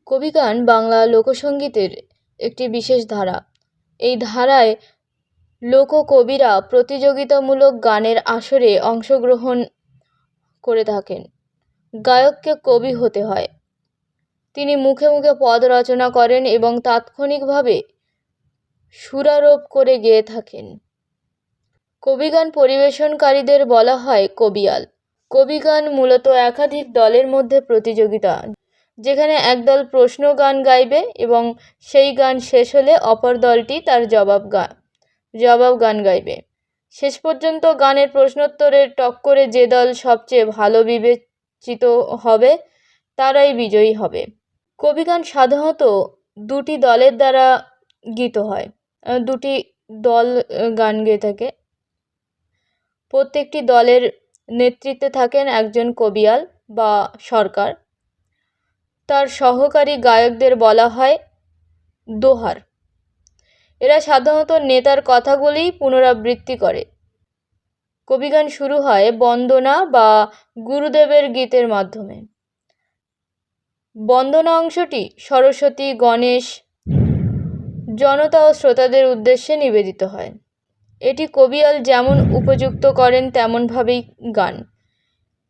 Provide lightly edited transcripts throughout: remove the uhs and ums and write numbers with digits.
কবিগান বাংলা লোকসঙ্গীতের একটি বিশেষ ধারা। এই ধারায় লোককবিরা প্রতিযোগিতামূলক গানের আসরে অংশগ্রহণ করে থাকেন। গায়ককে কবি হতে হয়। তিনি মুখে মুখে পদ রচনা করেন এবং তাৎক্ষণিকভাবে সুরারোপ করে গেয়ে থাকেন। কবিগান পরিবেশনকারীদের বলা হয় কবিয়াল। কবিগান মূলত একাধিক দলের মধ্যে প্রতিযোগিতা, যেখানে একদল প্রশ্ন গান গাইবে এবং সেই গান শেষ হলে অপর দলটি তার জবাব গান গাইবে। শেষ পর্যন্ত গানের প্রশ্নোত্তরের টক্করে যে দল সবচেয়ে ভালো বিবেচিত হবে তারাই বিজয়ী হবে। কবিগান সাধারণত দুটি দলের দ্বারা গীত হয়। দুটি দল গান গেয়ে থাকে। প্রত্যেকটি দলের নেতৃত্বে থাকেন একজন কবিয়াল বা সরকার। তার সহকারী গায়কদের বলা হয় দোহার। এরা সাধারণত নেতার কথাগুলিই পুনরাবৃত্তি করে। কবিগান শুরু হয় বন্দনা বা গুরুদেবের গীতের মাধ্যমে। বন্দনা অংশটি সরস্বতী, গণেশ, জনতা ও শ্রোতাদের উদ্দেশ্যে নিবেদিত হয়। এটি কবিয়াল যেমন উপযুক্ত করেন তেমনভাবেই গান।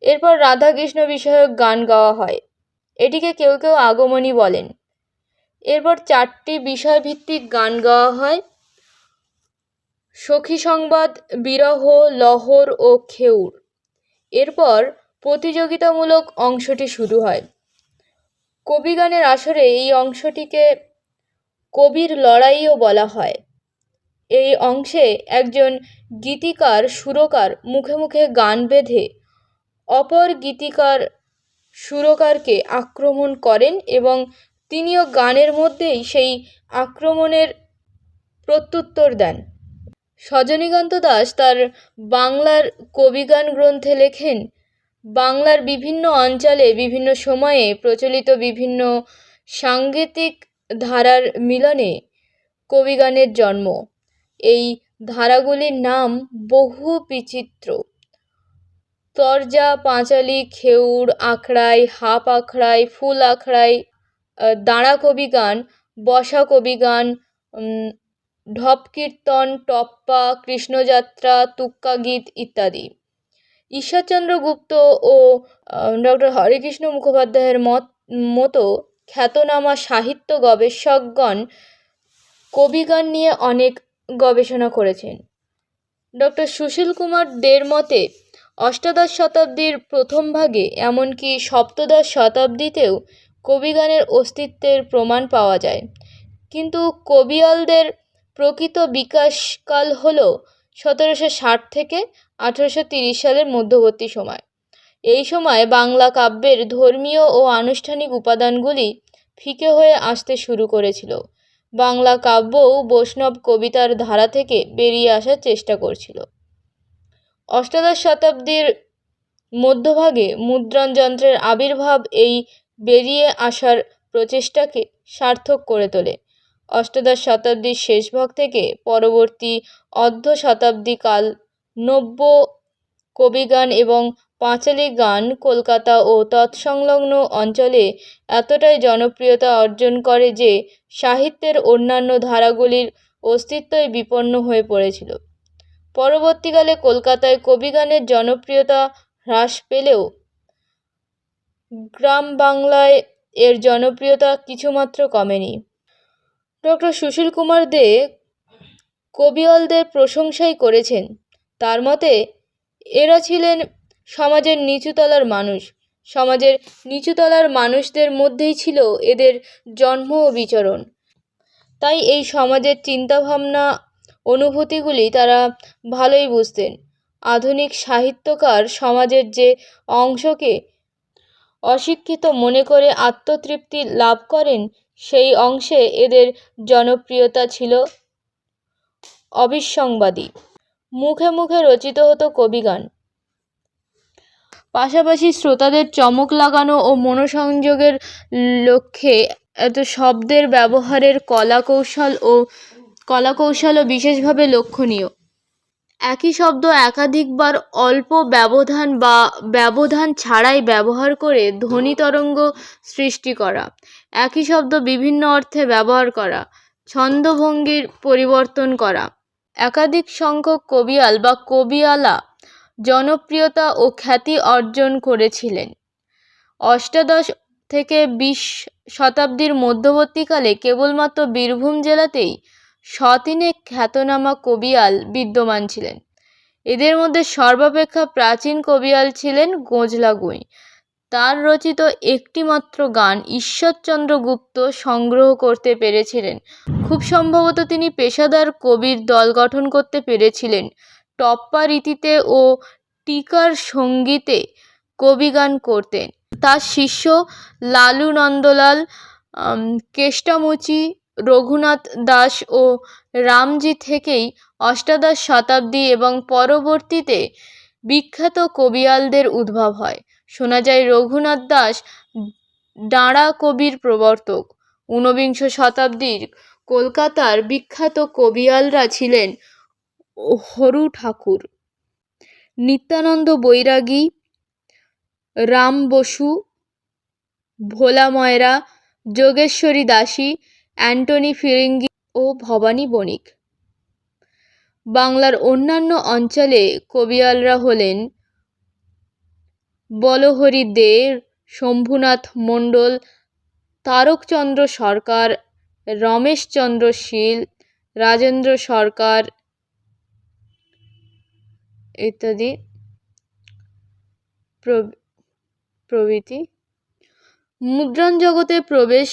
এরপর রাধাকৃষ্ণ বিষয়ক গান গাওয়া হয়। এটিকে কেউ কেউ আগমনী বলেন। এরপর 4টি বিষয়ভিত্তিক গান গাওয়া হয়: সখী সংবাদ, বিরহ, লহর ও খেউর। এরপর প্রতিযোগিতামূলক অংশটি শুরু হয়। কবিগানের আসরে এই অংশটিকে কবির লড়াইও বলা হয়। এই অংশে একজন গীতিকার সুরকার মুখে মুখে গান বেঁধে অপর গীতিকার সুরকারকে আক্রমণ করেন এবং তিনিও গানের মধ্যেই সেই আক্রমণের প্রত্যুত্তর দেন। সজনীকান্ত দাস তার বাংলার কবিগান গ্রন্থে লেখেন, বাংলার বিভিন্ন অঞ্চলে বিভিন্ন সময়ে প্রচলিত বিভিন্ন সাংগীতিক ধারার মিলনে কবিগানের জন্ম। এই ধারাগুলির নাম বহু বিচিত্র: তরজা, পাঁচালী, খেউর, আখড়াই, হাপ আখড়াই, ফুল আখড়াই, দাঁড়া কবিগান, বসা কবিগান, ঢপ কীর্তন, টপ্পা, কৃষ্ণযাত্রা, তুক্কা গীত ইত্যাদি। ঈশ্বরচন্দ্র গুপ্ত ও ডক্টর হরেকৃষ্ণ মুখোপাধ্যায়ের মতো খ্যাতনামা সাহিত্য গবেষকগণ কবিগান নিয়ে অনেক গবেষণা করেছেন। ডক্টর সুশীল কুমার দের মতে অষ্টাদশ শতাব্দীর প্রথম ভাগে এমনকি সপ্তদশ শতাব্দীতেও কবিগানের অস্তিত্বের প্রমাণ পাওয়া যায়। কিন্তু কবিয়ালদের প্রকৃত বিকাশকাল হল 1760 থেকে 1830 সালের মধ্যবর্তী সময়। এই সময় বাংলা কাব্যের ধর্মীয় ও আনুষ্ঠানিক উপাদানগুলি ফিকে হয়ে আসতে শুরু করেছিল। বাংলা কাব্যও বৈষ্ণব কবিতার ধারা থেকে বেরিয়ে আসার চেষ্টা করছিল। অষ্টাদশ শতাব্দীর মধ্যভাগে মুদ্রণ যন্ত্রের আবির্ভাব এই বেরিয়ে আসার প্রচেষ্টাকে সার্থক করে তোলে। অষ্টাদশ শতাব্দীর শেষভাগ থেকে পরবর্তী অর্ধ শতাব্দীকাল নব্য কবিগান এবং পাঁচালী গান কলকাতা ও তৎসংলগ্ন অঞ্চলে এতটাই জনপ্রিয়তা অর্জন করে যে সাহিত্যের অন্যান্য ধারাগুলির অস্তিত্বই বিপন্ন হয়ে পড়েছিল। পরবর্তীকালে কলকাতায় কবিগানের জনপ্রিয়তা হ্রাস পেলেও গ্রাম বাংলায় এর জনপ্রিয়তা কিছুমাত্র কমেনি। ডক্টর সুশীল কুমার দে কবিয়ালদের প্রশংসাই করেছেন। তার মতে এরা ছিলেন সমাজের নিচুতলার মানুষ। সমাজের নিচুতলার মানুষদের মধ্যেই ছিল এদের জন্ম ও বিচরণ। তাই এই সমাজের চিন্তাভাবনা, অনুভূতিগুলি তারা ভালোই বুঝতেন। আধুনিক সাহিত্যকার সমাজের যে অংশকে অশিক্ষিত মনে করে আত্মতৃপ্তি লাভ করেন, সেই অংশে এদের জনপ্রিয়তা ছিল অবিসংবাদী। মুখে মুখে রচিত হতো কবিগান। পাশাপাশি শ্রোতাদের চমক লাগানো ও মনোসংযোগের লক্ষ্যে এত শব্দের ব্যবহারের কলাকৌশলও বিশেষভাবে লক্ষণীয়। একই শব্দ একাধিকবার অল্প ব্যবধান বা ব্যবধান ছাড়াই ব্যবহার করে ধ্বনি তরঙ্গ সৃষ্টি করা। একই শব্দ বিভিন্ন অর্থে ব্যবহার করা, ছন্দভঙ্গির পরিবর্তন করা। একাধিক সংখ্যক কবিয়াল বা কবিয়ালা জনপ্রিয়তা ও খ্যাতি অর্জন করেছিলেন। অষ্টাদশ থেকে 20 শতাব্দীর মধ্যবর্তীকালে কেবলমাত্র বীরভূম জেলাতেই শতিনেক খ্যাতনামা কবিয়াল বিদ্যমান ছিলেন। এদের মধ্যে সর্বাপেক্ষা প্রাচীন কবিয়াল ছিলেন গোঁজলা গুঁই। তার রচিত একটিমাত্র গান ঈশ্বরচন্দ্র গুপ্ত সংগ্রহ করতে পেরেছিলেন। খুব সম্ভবত তিনি পেশাদার কবির দল গঠন করতে পেরেছিলেন। টপ্পা রীতিতে ও টিকার সঙ্গীতে কবিগান করতেন। তার শিষ্য লালু নন্দলাল, কেষ্টমুচি, রঘুনাথ দাস ও রামজি থেকেই অষ্টাদশ শতাব্দী এবং পরবর্তীতে বিখ্যাত কবিয়ালদের উদ্ভব হয়। শোনা যায় রঘুনাথ দাস দাঁড়া কবির প্রবর্তক। ঊনবিংশ শতাব্দীর কলকাতার বিখ্যাত কবিয়ালরা ছিলেন হরু ঠাকুর, নিত্যানন্দ বৈরাগী, রাম বসু, ভোলা ময়রা, যোগেশ্বরী দাসী, অ্যান্টনি ফিরিঙ্গি ও ভবানী বণিক। বাংলার অন্যান্য অঞ্চলে কবিয়ালরা হলেন বলহরি দে, শম্ভুনাথ মণ্ডল, তারকচন্দ্র সরকার, রমেশচন্দ্র শীল, রাজেন্দ্র সরকার ইত্যাদি প্রভৃতি। মুদ্রণ জগতে প্রবেশ।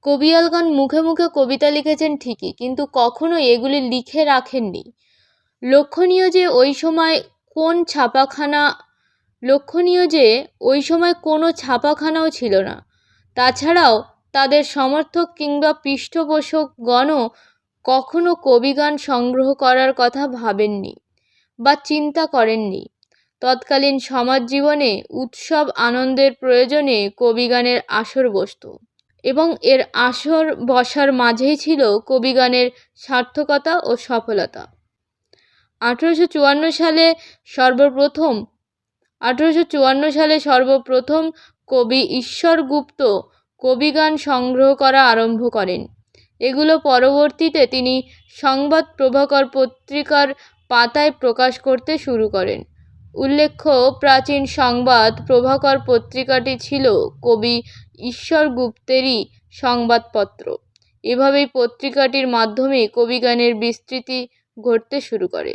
কবিয়ালগণ মুখে মুখে কবিতা লিখেছেন ঠিকই, কিন্তু কখনো এগুলি লিখে রাখেননি। লক্ষণীয় যে ওই সময় কোনো ছাপাখানাও ছিল না। তাছাড়াও তাদের সমর্থক কিংবা পৃষ্ঠপোষকগণও কখনো কবিগান সংগ্রহ করার কথা ভাবেননি বা চিন্তা করেননি। তৎকালীন সমাজ জীবনে উৎসব আনন্দের প্রয়োজনে কবিগানের আসর বসত এবং এর আসর বসার মাঝেই ছিল কবিগানের সার্থকতা ও সফলতা। 1854 সালে সর্বপ্রথম কবি ঈশ্বর গুপ্ত কবিগান সংগ্রহ করা আরম্ভ করেন। এগুলো পরবর্তীতে তিনি সংবাদ প্রভাকর পত্রিকার পাতায় প্রকাশ করতে শুরু করেন। উল্লেখ্য, প্রাচীন সংবাদ প্রভাকর পত্রিকাটি ছিল কবি ঈশ্বর গুপ্তেরই সংবাদপত্র। এভাবেই পত্রিকাটির মাধ্যমে কবিগানের বিস্তৃতি ঘটতে শুরু করে।